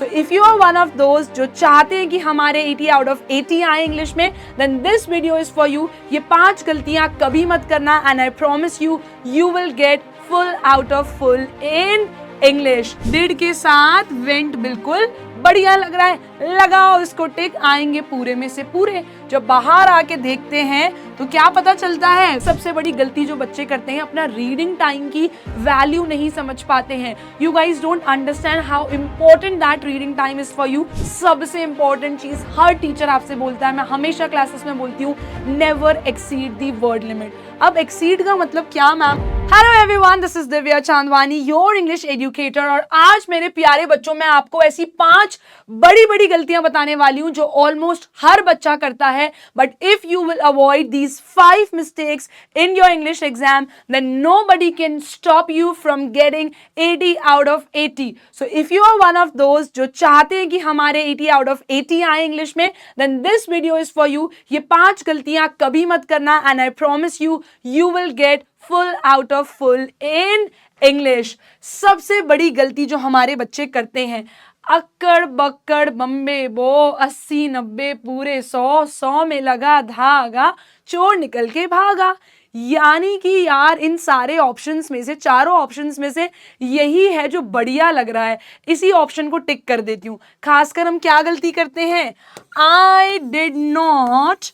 So if you are one of those जो चाहते हैं कि हमारे 80 आउट ऑफ 80 आए इंग्लिश में, then this video is for you. ये 5 गलतियां कभी मत करना and I promise you, you will get full out of full in English. Did के साथ वेंट बिल्कुल बढ़िया लग रहा है, लगाओ इसको टिक, आएंगे पूरे में से पूरे। जब बाहर आके देखते हैं तो क्या पता चलता है? सबसे बड़ी गलती जो बच्चे करते हैं, अपना रीडिंग टाइम की वैल्यू नहीं समझ पाते हैं। You guys don't understand how important that reading time is for you. सबसे इंपॉर्टेंट चीज हर टीचर आपसे बोलता है, मैं हमेशा क्लासेस में बोलती हूँ, never exceed the word limit. अब एक्सीड का मतलब क्या ma'am? Hello everyone, this is Divya Chandwani, your English educator. और आज मेरे प्यारे बच्चों, मैं आपको ऐसी 5 बड़ी बड़ी गलतियां बताने वाली हूं जो ऑलमोस्ट हर बच्चा करता है। But if you will avoid these 5 mistakes in your English exam, then nobody can stop you from getting 80 out of 80। So if you are one of those जो चाहते हैं कि हमारे 80 आउट ऑफ 80 आए इंग्लिश में, then this video is for you. ये 5 गलतियां कभी मत करना and I promise you, you will get full out of full in English। सबसे बड़ी गलती जो हमारे बच्चे करते हैं, अक्कड़ बक्कड़ बम्बे बो, 80 90 पूरे 100 में लगा धागा, चोर निकल के भागा। यानी कि यार इन सारे ऑप्शंस में से, चारों ऑप्शंस में से यही है जो बढ़िया लग रहा है, इसी ऑप्शन को टिक कर देती हूँ। खासकर हम क्या गलती करते हैं? आई डिड नॉट,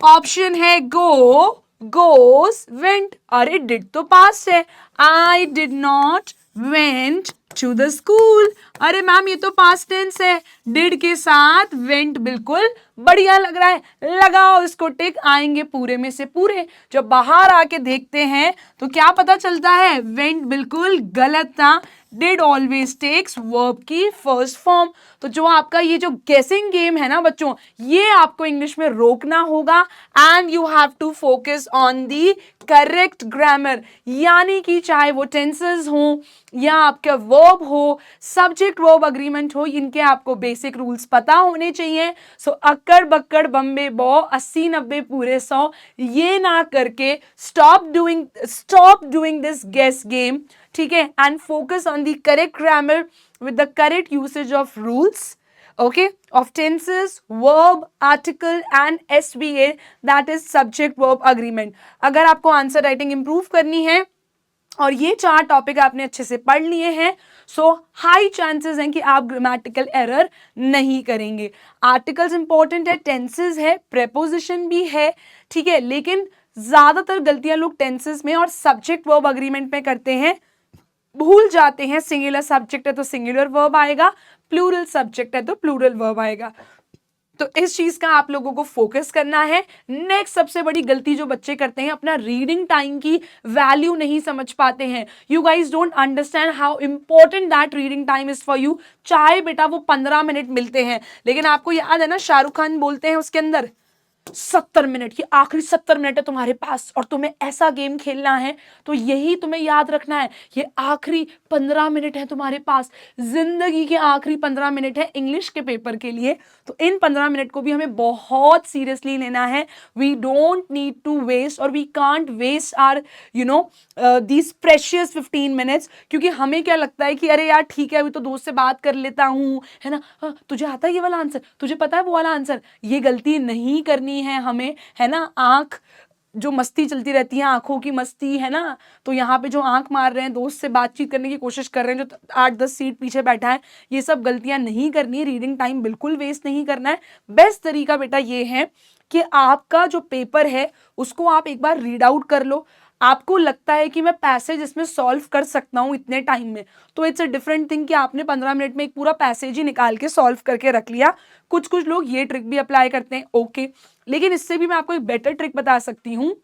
ऑप्शन है गो, goes, went। अरे डिड तो पास्ट है, I did not went to the school। अरे मैम ये तो पास्ट टेंस है, डिड के साथ वेंट बिल्कुल बढ़िया लग रहा है, लगाओ इसको टिक, आएंगे पूरे में से पूरे। जब बाहर आके देखते हैं तो क्या पता चलता है? वेंट बिल्कुल गलत था, डिड ऑलवेज टेक्स वर्ब की फर्स्ट फॉर्म। तो जो आपका ये जो गेसिंग गेम है ना बच्चों, ये आपको इंग्लिश में रोकना होगा and you have to focus on the correct grammar. यानी कि चाहे वो टेंसेस हो या आपका वर्ब हो, सब्जेक्ट वर्ब अग्रीमेंट हो, इनके आपको बेसिक रूल्स पता होने चाहिए। सो अक्कड़ बक्कड़ बम्बे बो, 80 90 पूरे 100 ये ना करके stop doing this guess game, ठीक है, and focus on the correct grammar with the correct usage of rules, okay, of tenses, verb, article and SVA, that is subject verb agreement। अगर आपको आंसर राइटिंग इंप्रूव करनी है और ये 4 topic आपने अच्छे से पढ़ लिए हैं, सो हाई चांसेस हैं कि आप ग्रामेटिकल एरर नहीं करेंगे। आर्टिकल्स इंपॉर्टेंट है, टेंसेस है, प्रेपोजिशन भी है, ठीक है, लेकिन ज्यादातर गलतियां लोग टेंसेस में और सब्जेक्ट वर्ब अग्रीमेंट में करते हैं, भूल जाते हैं। सिंगुलर सब्जेक्ट है तो सिंगुलर वर्ब आएगा, प्लूरल सब्जेक्ट है तो प्लूरल वर्ब आएगा। तो इस चीज का आप लोगों को फोकस करना है। नेक्स्ट सबसे बड़ी गलती जो बच्चे करते हैं, अपना रीडिंग टाइम की वैल्यू नहीं समझ पाते हैं। You guys don't understand how important that reading time is for you. चाहे बेटा वो 15 मिनट मिलते हैं, लेकिन आपको याद है ना, शाहरुख खान बोलते हैं उसके अंदर 70 मिनट, ये आखिरी 70 मिनट है तुम्हारे पास और तुम्हें ऐसा गेम खेलना है, तो यही तुम्हें याद रखना है, ये आखिरी 15 मिनट है तुम्हारे पास, जिंदगी के आखिरी 15 मिनट है इंग्लिश के पेपर के लिए। तो इन 15 मिनट को भी हमें बहुत सीरियसली लेना है। We don't need to waste और we can't waste our these precious 15 minutes, क्योंकि हमें क्या लगता है कि अरे यार ठीक है अभी तो दोस्त से बात कर लेता हूँ, है ना, तुझे आता है ये वाला आंसर, तुझे पता है वो वाला आंसर। ये गलती नहीं करनी है हमें, है ना। आंख जो मस्ती चलती रहती है, आंखों की मस्ती, है ना, तो यहाँ पे जो आंख मार रहे हैं, दोस्त से बातचीत करने की कोशिश कर रहे हैं जो 8-10 सीट पीछे बैठा है, ये सब गलतियां नहीं करनी है। रीडिंग टाइम बिल्कुल वेस्ट नहीं करना है। बेस्ट तरीका बेटा ये है कि आपका जो पेपर है उसको आप एक बार रीड आउट कर लो। आपको लगता है कि मैं पैसेज इसमें सॉल्व कर सकता हूँ इतने टाइम में, तो इट्स अ डिफरेंट थिंग कि आपने 15 मिनट में एक पूरा पैसेज ही निकाल के सॉल्व करके रख लिया। कुछ लोग ये ट्रिक भी अप्लाई करते हैं, ओके, लेकिन इससे भी मैं आपको एक बेटर ट्रिक बता सकती हूँ।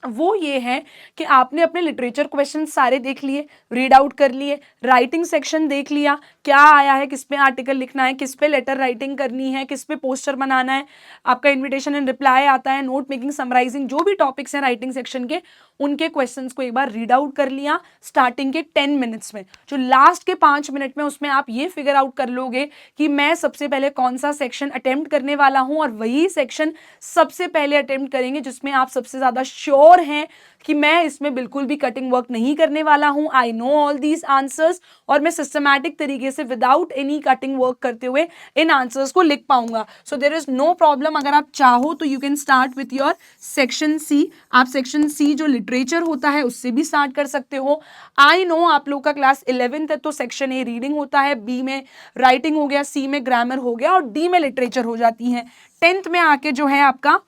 वो ये है कि आपने अपने लिटरेचर क्वेश्चन सारे देख लिए, रीड आउट कर लिए, राइटिंग सेक्शन देख लिया, क्या आया है, किस पे आर्टिकल लिखना है, किस पे लेटर राइटिंग करनी है, किस पे पोस्टर बनाना है, आपका इनविटेशन एंड रिप्लाई आता है, नोट मेकिंग, समराइजिंग, जो भी टॉपिक्स हैं राइटिंग सेक्शन के, उनके क्वेश्चंस को एक बार रीड आउट कर लिया स्टार्टिंग के 10 मिनट्स में। जो लास्ट के 5 मिनट में उसमें आप ये फिगर आउट कर लोगे कि मैं सबसे पहले कौन सा सेक्शन अटेम्प्ट करने वाला हूँ, और वही सेक्शन सबसे पहले अटेम्प्ट करेंगे जिसमें आप सबसे ज़्यादा श्योर हैं कि मैं इसमें बिल्कुल भी कटिंग वर्क नहीं करने वाला हूँ. I know all these answers और मैं सिस्टमैटिक तरीके से विदाउट एनी कटिंग वर्क करते हुए इन आंसर्स को लिख पाऊंगा. So there is no problem. अगर आप चाहो तो you can start with your section C. आप सेक्शन सी जो लिटरेचर होता है उससे भी स्टार्ट कर सकते हो. आई नो आप लोग का क्लास 11th है तो सेक्शन ए रीडिंग होता है, बी में राइटिंग हो गया, सी में ग्रामर हो गया और डी में लिटरेचर हो जाती है. 10th में आके जो है आपका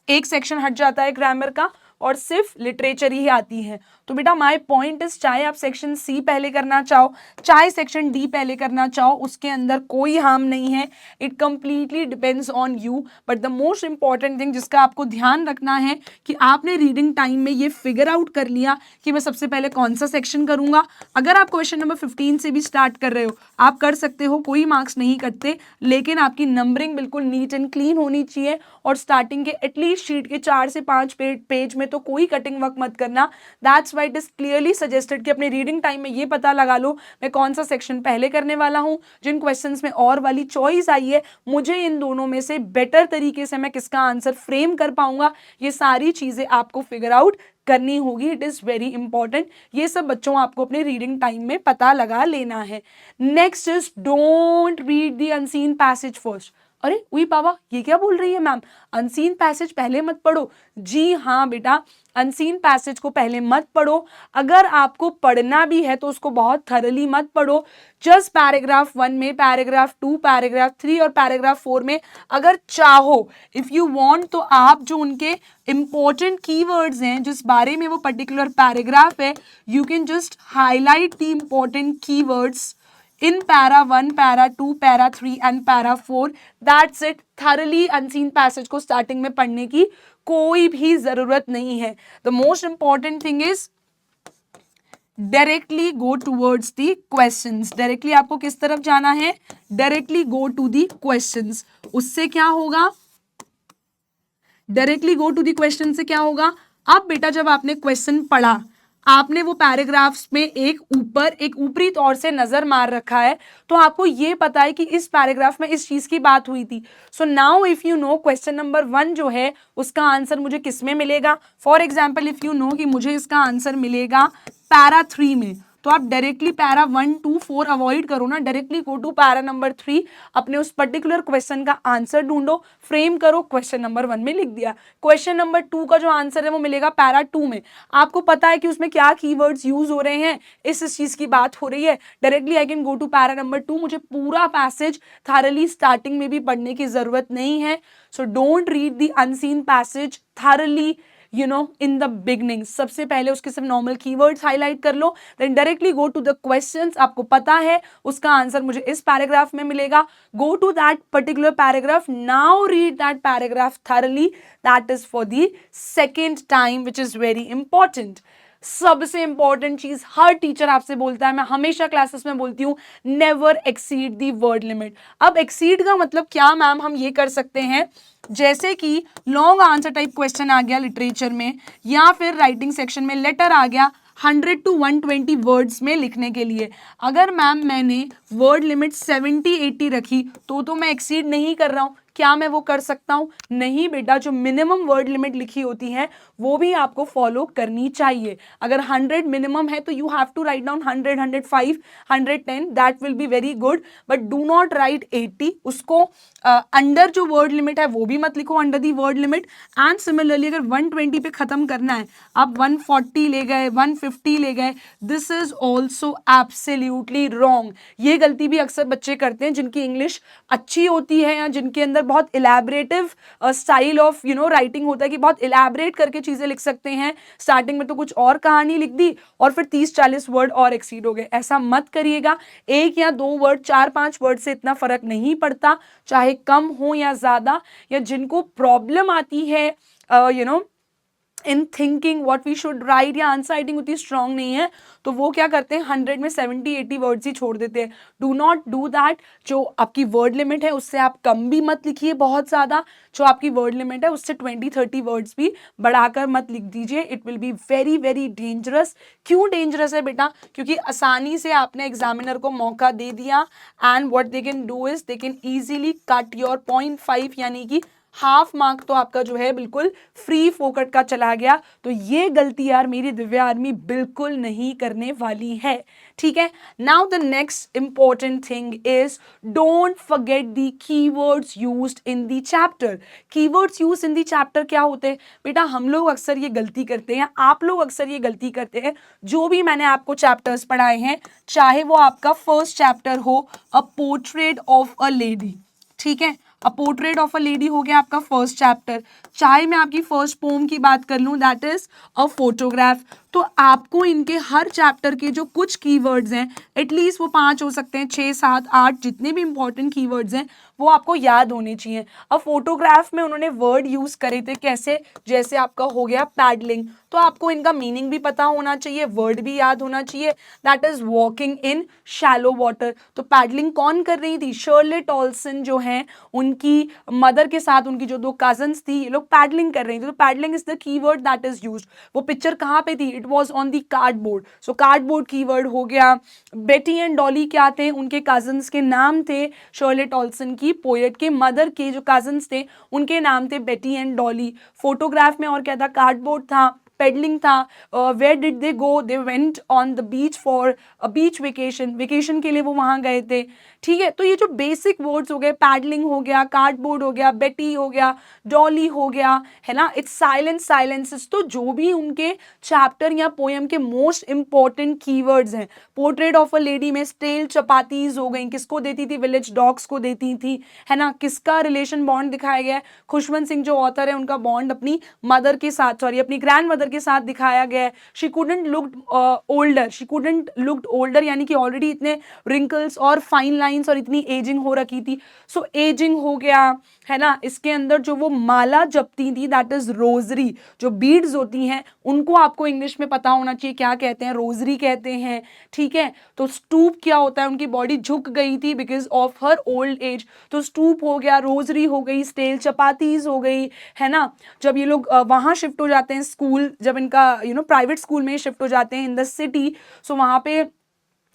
एक सेक्शन हट जाता है ग्रामर का और सिर्फ लिटरेचर ही आती है. तो बेटा माय पॉइंट इज, चाहे आप सेक्शन सी पहले करना चाहो चाहे सेक्शन डी पहले करना चाहो, उसके अंदर कोई हार्म नहीं है. It completely depends on you. But the most important thing जिसका आपको ध्यान रखना है कि आपने रीडिंग टाइम में ये फिगर आउट कर लिया कि मैं सबसे पहले कौन सा सेक्शन करूंगा. अगर आप क्वेश्चन नंबर 15 से भी स्टार्ट कर रहे हो आप कर सकते हो, कोई मार्क्स नहीं कटते, लेकिन आपकी नंबरिंग बिल्कुल नीट एंड क्लीन होनी चाहिए और स्टार्टिंग के एटलीस्ट शीट के 4 से 5 पेज में तो कोई कटिंग वर्क मत करना. That's why it is clearly suggested कि अपने रीडिंग टाइम में ये पता लगा लो मैं कौन सा सेक्शन पहले करने वाला हूं. जिन क्वेश्चंस में और वाली चॉइस आई है मुझे इन दोनों में से बेटर तरीके से मैं किसका आंसर फ्रेम कर पाऊंगा, ये सारी चीजें आपको फिगर आउट करनी होगी. It is very important. ये सब बच्चों आपको अपने रीडिंग टाइम में पता लगा लेना है. Next is don't read the unseen passage first. अरे वही बाबा ये क्या बोल रही है मैम, अनसीन पैसेज पहले मत पढ़ो. जी हाँ बेटा, अनसीन पैसेज को पहले मत पढ़ो. अगर आपको पढ़ना भी है तो उसको बहुत थरली मत पढ़ो. जस्ट पैराग्राफ 1 में, पैराग्राफ 2, पैराग्राफ 3 और पैराग्राफ 4 में अगर चाहो इफ यू वांट तो आप जो उनके इंपॉर्टेंट कीवर्ड्स हैं जिस बारे में वो पर्टिकुलर पैराग्राफ है, you can just highlight the important keywords in para 1, para 2, para 3 and para 4. That's it. Thoroughly unseen passage को starting में पढ़ने की कोई भी जरूरत नहीं है. The most important thing is directly go towards the questions. Directly आपको किस तरफ जाना है? Directly go to the questions. उससे क्या होगा? Directly go to the question से क्या होगा? अब बेटा जब आपने क्वेश्चन पढ़ा, आपने वो पैराग्राफ्स में एक ऊपरी तौर से नजर मार रखा है तो आपको ये पता है कि इस पैराग्राफ में इस चीज की बात हुई थी. So now if you know question number 1 जो है उसका आंसर मुझे किस में मिलेगा. For example if you know कि मुझे इसका आंसर मिलेगा पैरा 3 में, तो आप डायरेक्टली पैरा 1, 2, 4 अवॉइड करो ना, directly go to para number 3. अपने उस पर्टिकुलर क्वेश्चन का आंसर ढूंढो, फ्रेम करो, क्वेश्चन नंबर 1 में लिख दिया. क्वेश्चन नंबर 2 का जो आंसर है वो मिलेगा पैरा 2 में. आपको पता है कि उसमें क्या कीवर्ड्स यूज हो रहे हैं, इस चीज की बात हो रही है, directly I can go to para number 2. मुझे पूरा पैसेज थारली स्टार्टिंग में भी पढ़ने की जरूरत नहीं है. So don't read the unseen passage thoroughly in the beginning. सबसे पहले उसके सब नॉर्मल कीवर्ड्स हाईलाइट कर लो, then directly go to the questions. आपको पता है उसका आंसर मुझे इस पैराग्राफ में मिलेगा. Go to that particular paragraph, now read that paragraph thoroughly. That is for the second time which is very important. सबसे इंपॉर्टेंट चीज हर टीचर आपसे बोलता है, मैं हमेशा क्लासेस में बोलती हूँ, never exceed the word limit. अब एक्सीड का मतलब क्या मैम, हम ये कर सकते हैं जैसे कि लॉन्ग आंसर टाइप क्वेश्चन आ गया लिटरेचर में या फिर राइटिंग सेक्शन में लेटर आ गया 100 to 120 वर्ड्स में लिखने के लिए. अगर मैम मैंने वर्ड लिमिट 70-80 रखी तो मैं एक्सीड नहीं कर रहा हूँ. क्या मैं वो कर सकता हूँ? नहीं बेटा, जो मिनिमम वर्ड लिमिट लिखी होती है वो भी आपको फॉलो करनी चाहिए. अगर 100 मिनिमम है तो you have to write down 100, 105, 110. That will be very good, but do not write 80. उसको अंडर जो वर्ड लिमिट है वो भी मत लिखो, under the word limit. And similarly अगर 120 पे खत्म करना है, आप 140 ले गए, 150 ले गए, this is also absolutely wrong. ये गलती भी अक्सर बच्चे करते हैं जिनकी इंग्लिश अच्छी होती है या जिनके अंदर बहुत इलैबोरेटिव स्टाइल ऑफ राइटिंग होता है कि बहुत इलैबोरेट करके चीजें लिख सकते हैं. स्टार्टिंग में तो कुछ और कहानी लिख दी और फिर 30-40 वर्ड और एक्सीड हो गए. ऐसा मत करिएगा. 1 या 2 वर्ड, 4-5 वर्ड से इतना फर्क नहीं पड़ता, चाहे कम हो या ज्यादा. या जिनको प्रॉब्लम आती है in thinking what we should write या आंसर राइटिंग उतनी स्ट्रांग नहीं है तो वो क्या करते हैं 100 में 70-80 वर्ड्स ही छोड़ देते हैं. Do not do that. जो आपकी वर्ड लिमिट है उससे आप कम भी मत लिखिए बहुत ज़्यादा. जो आपकी वर्ड लिमिट है उससे 20-30 वर्ड्स भी बढ़ाकर मत लिख दीजिए. It will be very very dangerous. क्यों डेंजरस है बेटा? क्योंकि आसानी से आपने एग्जामिनर को मौका दे दिया and what they can do is they can easily cut your 0.5 यानी कि हाफ मार्क तो आपका जो है बिल्कुल फ्री फोकट का चला गया। तो ये गलती यार मेरी दिव्या आर्मी बिल्कुल नहीं करने वाली है, ठीक है। Now the next important thing is don't forget the keywords used in the chapter. Keywords used in the chapter क्या होते हैं बेटा, हम लोग अक्सर ये गलती करते हैं, आप लोग अक्सर ये गलती करते हैं। जो भी मैंने आपको चैप्टर्स पढ़ाए हैं, चाहे वो आपका फर्स्ट चैप्टर हो a portrait of a lady, ठीक है, a portrait of a lady हो गया आपका फर्स्ट चैप्टर, चाहे मैं आपकी फर्स्ट पोम की बात कर लूं दैट इज अ फोटोग्राफ, तो आपको इनके हर चैप्टर के जो कुछ कीवर्ड्स हैं, एटलीस्ट वो 5 हो सकते हैं, 6, 7, 8 जितने भी इंपॉर्टेंट कीवर्ड्स हैं वो आपको याद होने चाहिए। अब फोटोग्राफ में उन्होंने वर्ड यूज करे थे कैसे, जैसे आपका हो गया पैडलिंग, तो आपको इनका मीनिंग भी पता होना चाहिए, वर्ड भी याद होना चाहिए, that is walking in shallow water. तो पैडलिंग कौन कर रही थी, शर्लेट ऑल्सन जो है उनकी मदर के साथ उनकी जो 2 कजन्स थी, ये लोग पैडलिंग कर रही थी। तो paddling is the keyword that is used. वो पिक्चर कहाँ पे थी, it was on the cardboard, so cardboard keyword हो गया। बेटी एंड डॉली क्या थे, उनके कजन्स के नाम थे, शर्लेट ऑल्सन की पोएट के मदर के जो कजन्स थे उनके नाम थे बेटी एंड डॉली। फोटोग्राफ में और क्या था, कार्डबोर्ड था, पेडलिंग था, where did they go, they went on the beach for a beach vacation, vacation के लिए वो वहाँ गए थे, ठीक है। तो ये जो बेसिक वर्ड्स हो गए, पैडलिंग हो गया, कार्डबोर्ड हो गया, बेटी हो गया, डॉली हो गया, है ना, इट्स साइलेंस, साइलेंसेस, तो जो भी उनके चैप्टर या पोएम के मोस्ट इंपॉर्टेंट कीवर्ड्स हैं। पोर्ट्रेट ऑफ अ लेडी में स्टेल चपातीज हो गई, किसको देती थी, विलेज डॉग्स को देती थी, है ना, किसका रिलेशन बॉन्ड दिखाया गया है, खुशवंत सिंह जो ऑथर है उनका बॉन्ड अपनी मदर के साथ, सॉरी अपनी ग्रैंड मदर के साथ दिखाया गया है। She couldn't looked older, she couldn't looked older यानी कि ऑलरेडी इतने रिंकल्स और फाइन लाइंस और इतनी एजिंग हो रखी थी, सो एजिंग हो गया, है ना। इसके अंदर जो वो माला जपती थी दैट इज रोजरी, जो बीड्स होती हैं उनको आपको इंग्लिश में पता होना चाहिए क्या कहते हैं, रोजरी कहते हैं, ठीक है। तो स्टूप क्या होता है, उनकी बॉडी झुक गई थी because of her old age, तो स्टूप हो गया, रोजरी हो गई, स्टेल चपातीज हो गई, है ना। जब ये लोग वहाँ शिफ्ट हो जाते हैं स्कूल, जब इनका प्राइवेट स्कूल में शिफ्ट हो जाते हैं इन द सिटी, सो वहाँ पे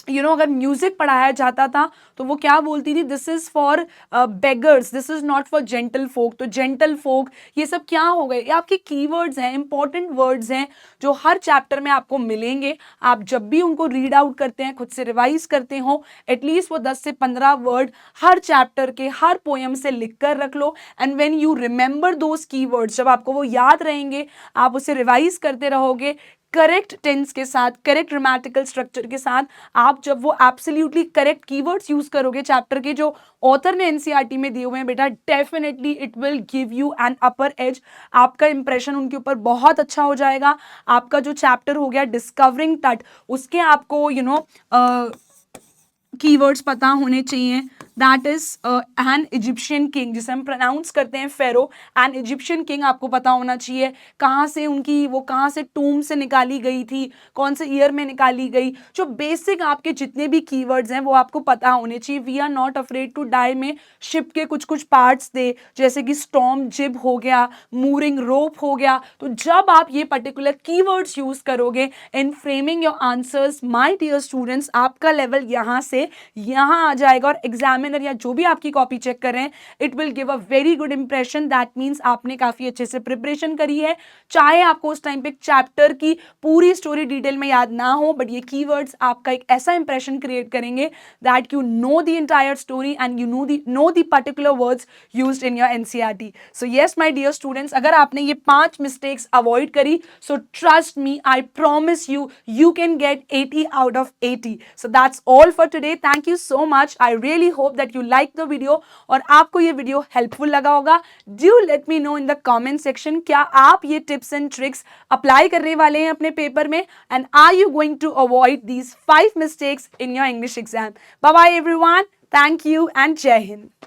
अगर म्यूजिक पढ़ाया जाता था तो वो क्या बोलती थी, this is for beggars, this is not for gentlefolk. तो जेंटल फोक ये सब क्या हो गए, ये आपके कीवर्ड्स हैं, इंपॉर्टेंट वर्ड्स हैं जो हर चैप्टर में आपको मिलेंगे। आप जब भी उनको रीड आउट करते हैं, खुद से रिवाइज करते हो, एटलीस्ट वो 10 से 15 वर्ड हर चैप्टर के हर पोएम से लिख कर रख लो। And when you remember those keywords, जब आपको वो याद रहेंगे, आप उसे रिवाइज करते रहोगे करेक्ट टेंस के साथ, करेक्ट ग्रामेटिकल स्ट्रक्चर के साथ, आप जब वो एब्सोल्युटली करेक्ट कीवर्ड्स यूज करोगे चैप्टर के जो ऑथर ने एनसीईआरटी में दिए हुए हैं, बेटा definitely it will give you an upper as. आपका इंप्रेशन उनके ऊपर बहुत अच्छा हो जाएगा। आपका जो चैप्टर हो गया डिस्कवरिंग टट, उसके आपको कीवर्ड्स पता होने चाहिए, that is an Egyptian king, जिसे हम प्रोनाउंस करते हैं फेरो, एन इजिप्शियन किंग आपको पता होना चाहिए, कहाँ से उनकी वो कहाँ से टूम से निकाली गई थी, कौन से ईयर में निकाली गई, जो बेसिक आपके जितने भी कीवर्ड्स हैं वो आपको पता होने चाहिए। We are not afraid to die में शिप के कुछ कुछ पार्ट्स थे, जैसे कि स्टॉर्म जिब हो गया, मूरिंग रोप हो गया। तो जब आप ये पर्टिकुलर कीवर्ड्स यूज करोगे in framing your answers, my dear students, आपका लेवल यहाँ से यहाँ आ जाएगा और एग्जामिनर या जो भी आपकी कॉपी चेक कर रहे हैं, it will give a very good impression. That means आपने काफी अच्छे से प्रिपरेशन करी है। चाहे आपको उस टाइम पे चैप्टर की पूरी स्टोरी डिटेल में याद ना हो, बट ये कीवर्ड्स आपका एक ऐसा इंप्रेशन क्रिएट करेंगे that you know the entire story and you know the particular words used in your NCERT. So yes my dear students, अगर आपने ये 5 मिस्टेक्स अवॉइड करी, so trust me, I promise you, you can get 80 out of 80. So that's all for today. Thank you so much. I really hope that you like the video और आपको ये video helpful लगा होगा। Do let me know in the comment section, क्या आप ये tips and tricks apply करने वाले हैं अपने पेपर में, and are you going to avoid these 5 mistakes in your English exam? Bye bye everyone. Thank you and Jai Hind.